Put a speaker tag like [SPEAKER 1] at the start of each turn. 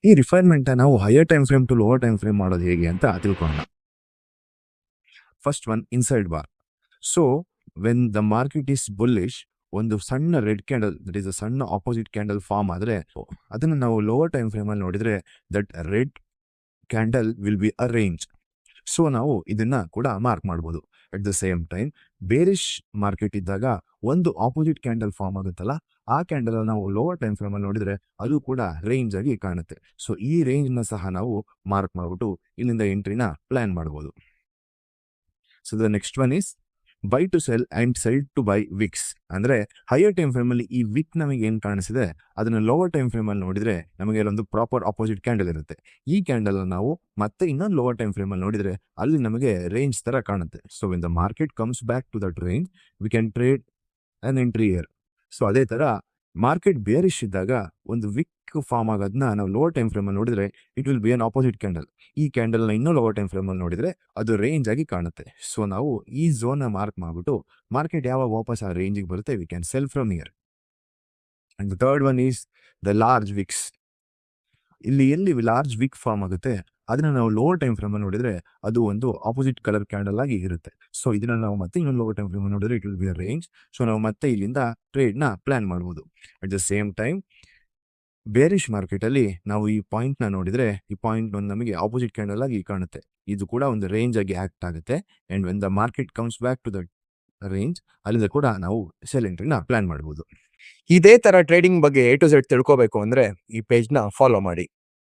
[SPEAKER 1] ಈ ರಿಫೈನ್ಮೆಂಟ್ ನಾವು higher time frame to lower time frame ಮಾಡೋದು ಹೇಗೆ ಅಂತ ತಿಳ್ಕೊಳ್ಳೋಣ. First one inside bar. So when the market is bullish, ಒಂದು ಸಣ್ಣ red candle, that is a ಸಣ್ಣ ಆಪೋಸಿಟ್ ಕ್ಯಾಂಡಲ್ ಫಾರ್ಮ್ ಆದರೆ ಅದನ್ನು ನಾವು ಲೋವರ್ ಟೈಮ್ ಫ್ರೇಮ್ ಅಲ್ಲಿ ನೋಡಿದ್ರೆ that red candle will be a range. So ನಾವು ಇದನ್ನ ಕೂಡ ಮಾರ್ಕ್ ಮಾಡ್ಬೋದು. At the same time bearish market ಇದ್ದಾಗ ಒಂದು ಆಪೋಸಿಟ್ ಕ್ಯಾಂಡಲ್ ಫಾರ್ಮ್ ಆಗುತ್ತಲ್ಲ, ಆ ಕ್ಯಾಂಡಲ್ ನಾವು ಲೋವರ್ ಟೈಮ್ ಫ್ರೇಮ್ ಅಲ್ಲಿ ನೋಡಿದ್ರೆ ಅದು ಕೂಡ ರೇಂಜ್ ಆಗಿ ಕಾಣುತ್ತೆ. ಸೊ ಈ ರೇಂಜ್ ನ ಸಹ ನಾವು ಮಾರ್ಕ್ ಮಾಡ್ಬಿಟ್ಟು ಇಲ್ಲಿಂದ ಎಂಟ್ರಿನ ಪ್ಲಾನ್ ಮಾಡಬಹುದು. So the next one is buy to sell and sell to buy wicks. ಅಂದ್ರೆ ಹೈಯರ್ ಟೈಮ್ ಫ್ರೇಮ್ ಅಲ್ಲಿ ಈ ವಿಕ್ ನಮಗೆ ಏನ್ ಕಾಣಿಸಿದೆ ಅದನ್ನ ಲೋವರ್ ಟೈಮ್ ಫ್ರೇಮ್ ಅಲ್ಲಿ ನೋಡಿದ್ರೆ ನಮಗೆ ಒಂದು ಪ್ರಾಪರ್ ಆಪೋಸಿಟ್ ಕ್ಯಾಂಡಲ್ ಇರುತ್ತೆ. ಈ ಕ್ಯಾಂಡಲ್ ನಾವು ಮತ್ತೆ ಇನ್ನೊಂದು ಲೋವರ್ ಟೈಮ್ ಫ್ರೇಮ್ ಅಲ್ಲಿ ನೋಡಿದ್ರೆ ಅಲ್ಲಿ ನಮಗೆ ರೇಂಜ್ ತರ ಕಾಣುತ್ತೆ. So when the market comes back to that range we can trade an entry here. So ಅದೇ ತರ ಮಾರ್ಕೆಟ್ ಬೇರಿಶ್ ಇದ್ದಾಗ ಒಂದು ವಿಕ್ ಫಾರ್ಮ್ ಆಗೋದನ್ನ ನಾವು ಲೋವರ್ ಟೈಮ್ ಫ್ರೇಮ್ ಅಲ್ಲಿ ನೋಡಿದ್ರೆ it will be an opposite candle. ಈ ಕ್ಯಾಂಡಲ್ ನ ಇನ್ನೂ ಲೋವರ್ ಟೈಮ್ ಫ್ರೇಮ್ ಅಲ್ಲಿ ನೋಡಿದ್ರೆ ಅದು ರೇಂಜ್ ಆಗಿ ಕಾಣುತ್ತೆ. ಸೊ ನಾವು ಈ ಝೋನ್ ನ ಮಾರ್ಕ್ ಮಾಡ್ಬಿಟ್ಟು ಮಾರ್ಕೆಟ್ ಯಾವಾಗ ವಾಪಸ್ ಆ ರೇಂಜಿಗೆ ಬರುತ್ತೆ we can cell from here. And the third one is the large Vicks. ಇಲ್ಲಿ ಎಲ್ಲಿ ಲಾರ್ಜ್ ವಿಕ್ ಫಾರ್ಮ್ ಆಗುತ್ತೆ ಅದನ್ನ ನಾವು ಲೋವರ್ ಟೈಮ್ ಫ್ರೇಮ್ ಅಲ್ಲಿ ನೋಡಿದ್ರೆ ಅದು ಒಂದು ಆಪೋಸಿಟ್ ಕಲರ್ ಕ್ಯಾಂಡಲ್ ಆಗಿ ಇರುತ್ತೆ. ಸೊ ಇದನ್ನ ನಾವು ಮತ್ತೆ ಇನ್ನೊಂದು ಲೋವರ್ ಟೈಮ್ ಫ್ರೇಮ್ ಅಲ್ಲಿ ನೋಡಿದ್ರೆ it will be a range. So ನಾವು ಮತ್ತೆ ಇಲ್ಲಿಂದ ಟ್ರೇಡ್ ನ ಪ್ಲಾನ್ ಮಾಡಬಹುದು. At the same time bearish market ಅಲ್ಲಿ ನಾವು ಈ ಪಾಯಿಂಟ್ ನ ನೋಡಿದ್ರೆ ಈ ಪಾಯಿಂಟ್ ಒಂದು ನಮಗೆ ಆಪೋಸಿಟ್ ಕ್ಯಾಂಡಲ್ ಆಗಿ ಕಾಣುತ್ತೆ. ಇದು ಕೂಡ ಒಂದು ರೇಂಜ್ ಆಗಿ ಆಕ್ಟ್ ಆಗುತ್ತೆ. And when the market comes back to the range ಅಲ್ಲಿಂದ ಕೂಡ ನಾವು ಸೆಲ್ ಎಂಟ್ರಿನ ಪ್ಲಾನ್ ಮಾಡಬಹುದು.
[SPEAKER 2] ಇದೇ ತರ ಟ್ರೇಡಿಂಗ್ ಬಗ್ಗೆ A to Z ತಿಳ್ಕೋಬೇಕು ಅಂದ್ರೆ ಈ ಪೇಜ್ ನ ಫಾಲೋ ಮಾಡಿ.